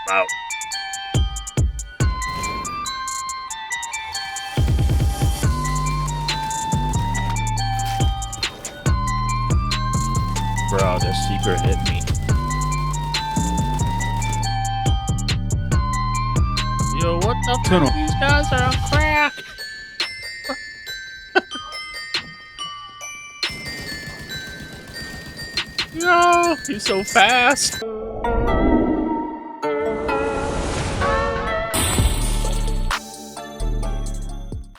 Out. Bro, the secret hit me. Yo, what the fuck? These guys are on crack. Yo, he's so fast.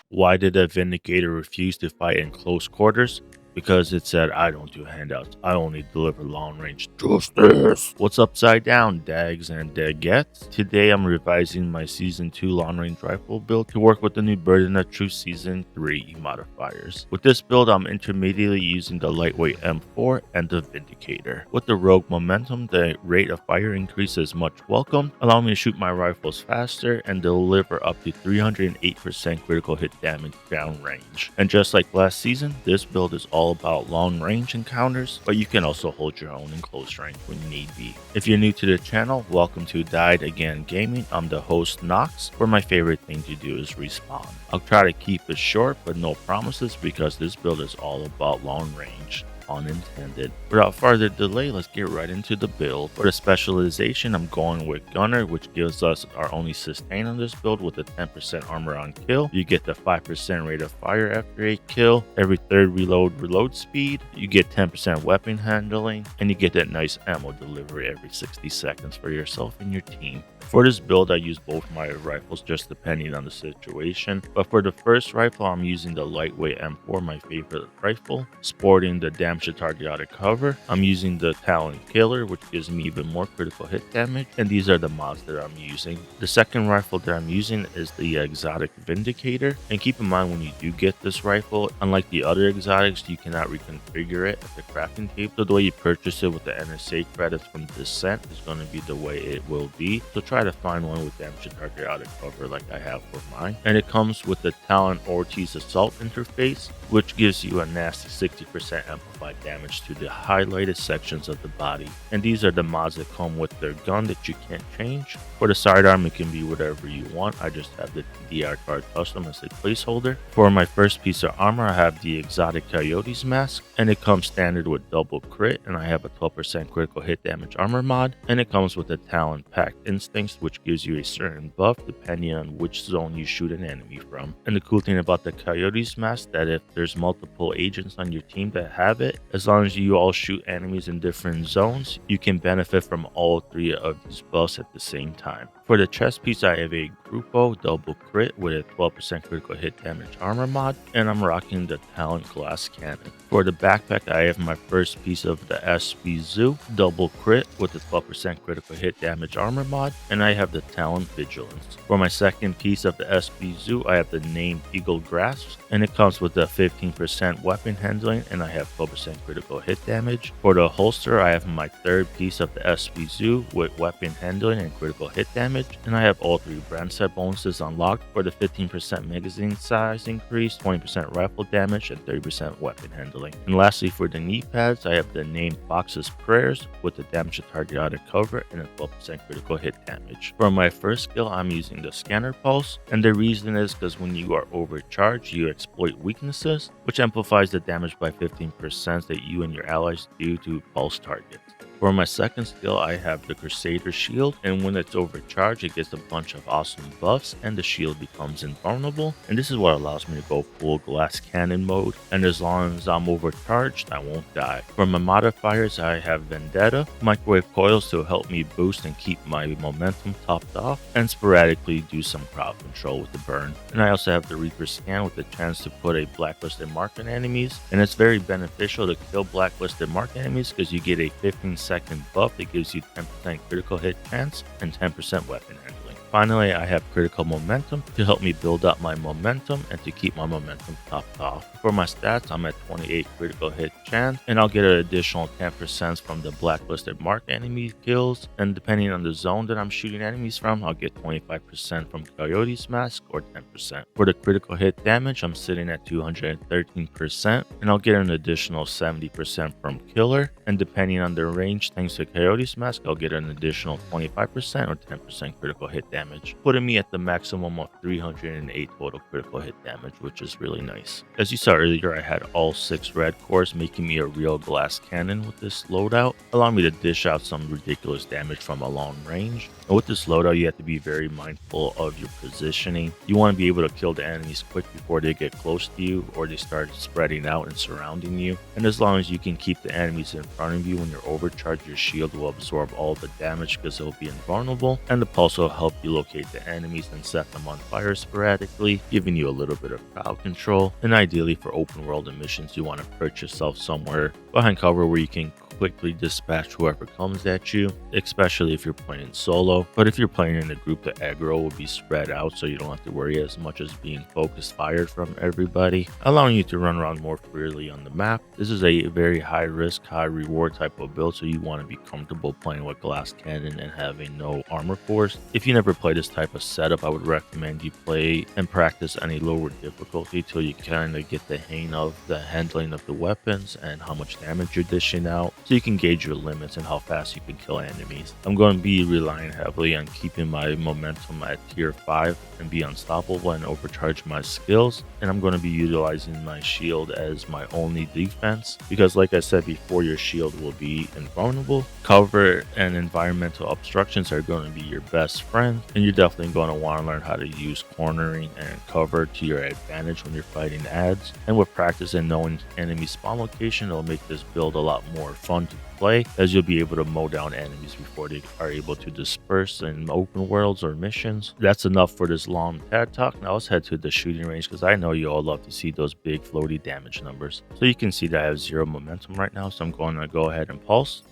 Why did a Vindicator refuse to fight in close quarters? Because it said, I don't do handouts, I only deliver long range justice. What's upside down, d.a.gs and d.a.gets? Today I'm revising my Season 2 long range rifle build to work with the new Burden of Truth Season 3 modifiers. With this build, I'm intermediately using the lightweight M4 and the Vindicator. With the Rogue momentum, the rate of fire increase is much welcome, allowing me to shoot my rifles faster and deliver up to 308% critical hit damage downrange. And just like last season, this build is all about long range encounters, but you can also hold your own in close range when need be. If you're new to the channel, welcome to Died Again Gaming. I'm the host NOX'S, where my favorite thing to do is respawn. I'll try to keep it short, but no promises because this build is all about long range. Unintended. Without further delay, let's get right into the build. For the specialization, I'm going with Gunner, which gives us our only sustain on this build with a 10% armor on kill. You get the 5% rate of fire after a kill, every third reload speed, you get 10% weapon handling, and you get that nice ammo delivery every 60 seconds for yourself and your team. For this build, I use both my rifles just depending on the situation, but for the first rifle, I'm using the lightweight M4, my favorite rifle, sporting the damage to target out of cover. I'm using the Talon Killer, which gives me even more critical hit damage, and these are the mods that I'm using. The second rifle that I'm using is the exotic Vindicator, and keep in mind when you do get this rifle, unlike the other exotics, you cannot reconfigure it at the crafting table, so the way you purchase it with the NSA credits from Descent is going to be the way it will be. So try to find one with damage to target out of cover like I have for mine. And it comes with the Talon Ortiz Assault interface, which gives you a nasty 60% amplified damage to the highlighted sections of the body. And these are the mods that come with their gun that you can't change. For the sidearm, it can be whatever you want. I just have the DR card custom as a placeholder. For my first piece of armor, I have the exotic Coyotes mask, and it comes standard with double crit, and I have a 12% critical hit damage armor mod, and it comes with a Talon Pact Instincts, which gives you a certain buff depending on which zone you shoot an enemy from. And the cool thing about the Coyotes mask, that if there's multiple agents on your team that have it, as long as you all shoot enemies in different zones, you can benefit from all three of these buffs at the same time. For the chest piece, I have a Grupo double crit with a 12% critical hit damage armor mod, and I'm rocking the Talon Glass Cannon. For the backpack, I have my first piece of the SB Zoo double crit with a 12% critical hit damage armor mod, and I have the Talon Vigilance. For my second piece of the SB Zoo, I have the named Eagle Grasp, and it comes with a 15% weapon handling, and I have 12% critical hit damage. For the holster, I have my third piece of the SB Zoo with weapon handling and critical hit damage, and I have all three brand set bonuses unlocked for the 15% magazine size increase, 20% rifle damage, and 30% weapon handling. And lastly, for the knee pads, I have the named Fox's Prayers with the damage to target out of cover and a 12% critical hit damage. For my first skill, I'm using the Scanner Pulse, and the reason is because when you are overcharged, you exploit weaknesses, which amplifies the damage by 15% that you and your allies do to pulse targets. For my second skill, I have the Crusader Shield, and when it's overcharged, it gets a bunch of awesome buffs, and the shield becomes invulnerable, and this is what allows me to go full glass cannon mode, and as long as I'm overcharged, I won't die. For my modifiers, I have Vendetta, microwave coils to help me boost and keep my momentum topped off, and sporadically do some crowd control with the burn. And I also have the Reaper Scan with the chance to put a blacklisted mark on enemies, and it's very beneficial to kill blacklisted mark enemies because you get a 15-second buff that gives you 10% critical hit chance and 10% weapon handling. Finally, I have critical momentum to help me build up my momentum and to keep my momentum topped off. For my stats, I'm at 28 critical hit chance, and I'll get an additional 10% from the blacklisted mark enemy kills. And depending on the zone that I'm shooting enemies from, I'll get 25% from Coyote's Mask or 10%. For the critical hit damage, I'm sitting at 213%, and I'll get an additional 70% from Killer. And depending on the range, thanks to Coyote's Mask, I'll get an additional 25% or 10% critical hit damage, putting me at the maximum of 308 total critical hit damage, which is really nice. As you saw earlier, I had all 6 red cores, making me a real glass cannon with this loadout, allowing me to dish out some ridiculous damage from a long range. And with this loadout, you have to be very mindful of your positioning. You want to be able to kill the enemies quick before they get close to you or they start spreading out and surrounding you. And as long as you can keep the enemies in front of you when you're overcharged, your shield will absorb all the damage because it'll be invulnerable, and the pulse will help you locate the enemies and set them on fire sporadically, giving you a little bit of crowd control. And ideally for open world missions, you want to perch yourself somewhere behind cover where you can quickly dispatch whoever comes at you, especially if you're playing solo. But if you're playing in a group, the aggro will be spread out, so you don't have to worry as much as being focused fired from everybody, allowing you to run around more freely on the map. This is a very high risk, high reward type of build, so you want to be comfortable playing with glass cannon and having no armor cores. If you never play this type of setup, I would recommend you play and practice any lower difficulty till you kind of get the hang of the handling of the weapons and how much damage you're dishing out, so you can gauge your limits and how fast you can kill enemies. I'm going to be relying heavily on keeping my momentum at tier 5 and be unstoppable and overcharge my skills, and I'm going to be utilizing my shield as my only defense because, like I said before, your shield will be invulnerable. Cover and environmental obstructions are going to be your best friend, and you're definitely going to want to learn how to use cornering and cover to your advantage when you're fighting ads. And with practice and knowing enemy spawn location, it'll make this build a lot more fun to play, as you'll be able to mow down enemies before they are able to disperse in open worlds or missions. That's enough for this long TED talk. Now let's head to the shooting range, because I know you all love to see those big floaty damage numbers. So you can see that I have 0 momentum right now, so I'm going to go ahead and pulse.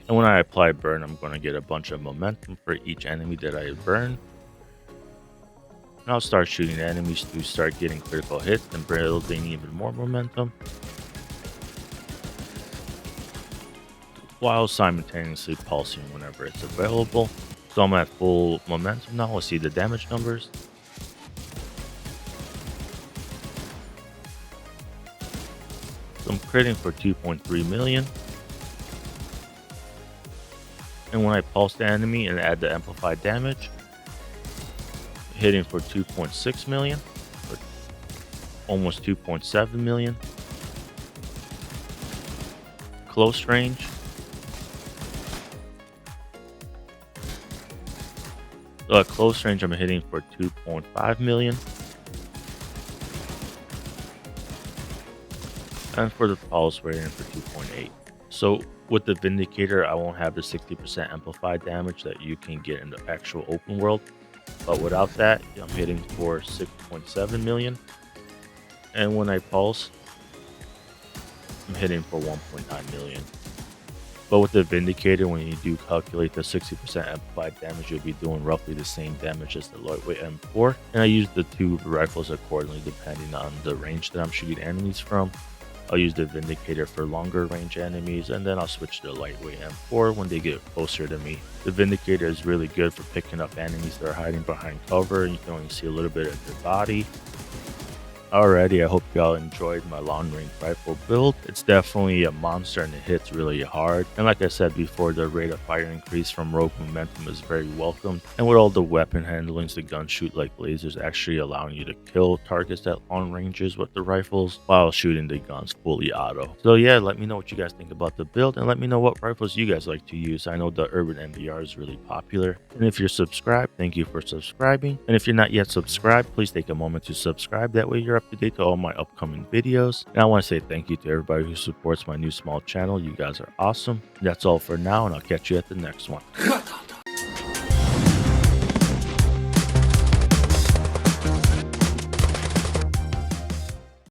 And when I apply burn, I'm going to get a bunch of momentum for each enemy that I burn. And I'll start shooting enemies to start getting critical hits and building even more momentum, while simultaneously pulsing whenever it's available. So I'm at full momentum now. Let's see the damage numbers. So I'm critting for 2.3 million. And when I pulse the enemy and add the amplified damage, hitting for 2.6 million, or almost 2.7 million. Close range, so at close range I'm hitting for 2.5 million. And for the pulse, we're hitting for 2.8. So with the Vindicator, I won't have the 60% amplified damage that you can get in the actual open world. But without that, I'm hitting for 6.7 million. And when I pulse, I'm hitting for 1.9 million. But with the Vindicator, when you do calculate the 60% amplified damage, you'll be doing roughly the same damage as the lightweight M4. And I use the two rifles accordingly depending on the range that I'm shooting enemies from. I'll use the Vindicator for longer range enemies, and then I'll switch to the lightweight M4 when they get closer to me. The Vindicator is really good for picking up enemies that are hiding behind cover, and you can only see a little bit of their body. Alrighty, I hope y'all enjoyed my long range rifle build. It's definitely a monster and it hits really hard. And like I said before, the rate of fire increase from rogue momentum is very welcome. And with all the weapon handlings, the guns shoot like lasers, actually allowing you to kill targets at long ranges with the rifles while shooting the guns fully auto. So yeah, let me know what you guys think about the build, and let me know what rifles you guys like to use. I know the Urban MBR is really popular. And if you're subscribed, thank you for subscribing. And if you're not yet subscribed, please take a moment to subscribe. That way you're up to date to all my upcoming videos. And I want to say thank you to everybody who supports my new small channel. You guys are awesome. That's all for now, and I'll catch you at the next one.